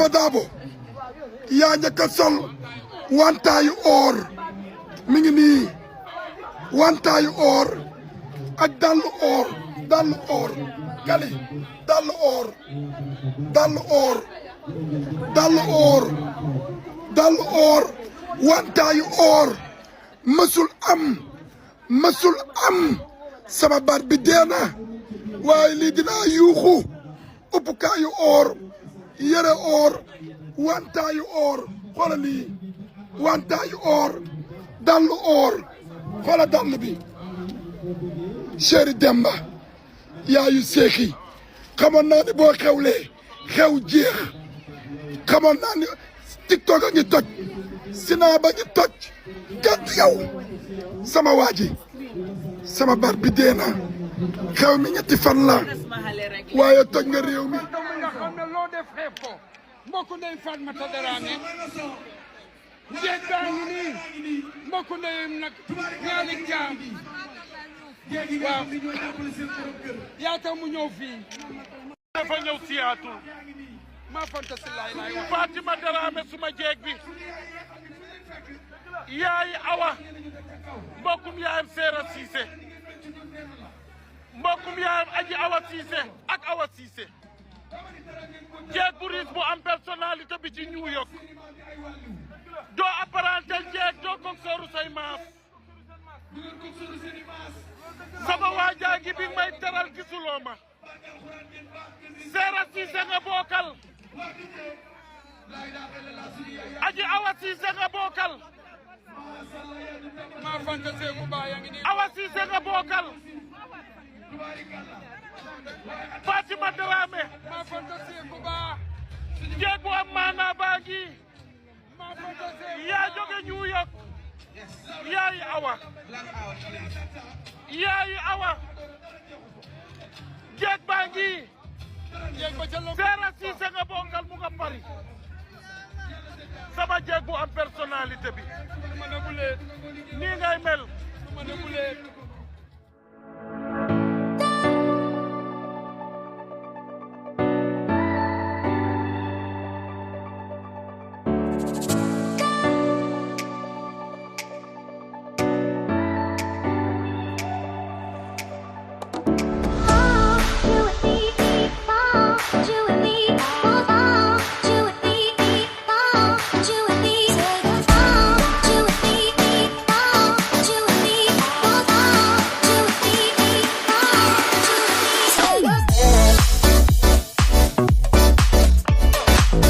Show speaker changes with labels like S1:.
S1: Dabo yaa njëkk a sol wantaayu or mi ngi nii wantaayu or ak dallu or kali dallu or wantaayu or mësul am sama baat bi deena waaye lii dinaa yuuxu uppukaayu or yére or wantaayu or xoolal lii wantaayu or dallu or xoolal dall bi Chéri Demba yaayu seexi xamoon naa ni boo xewlee xew jeex xamoon naa ni TikTok a ngi toj Sina ba ngi toj gàtt yow sama waaji sama baat bi dee na xew mi ñetti fan la waaye toj nga réew mi
S2: mbokku ndey Fatmata Dramé njeeg baa ngi nii mbokku ndeyam nag ñaari jaam waaw yaa tax mu ñëw fii
S3: dafa ñëw siyaatu
S2: maa fanta si laay laay wax
S3: Fatima Dramé suma jeeg bi yaay awa mbokkum yaayam Seera Siise mbokkum yaayam aji awa Siise ak awa Siise jeeg bu riis bu am personnalité bi ci New York doo apparenté jeeg doo ko sooru say maas sama waajaa gi bi may teral gisuloo ma Seera Siise nga bookal aji awa Siise nga bookal
S2: maa fanta seeku baa yaa ngi nii
S3: awa Siise nga bookal Fatima Dramé
S2: maa fanta seeku baa
S3: jeeg bu am maanaa baa ngi
S2: maa fanta seeku
S3: yaa jóge New York yaayi awa jeeg baa ngi
S2: jeeg ba ca lo
S3: Seera Siise nga bokkal mu nga Paris sama jeeg bu am personnalité bi
S2: ma ne bu lee
S3: nii ngay mel
S2: ma ne bu lee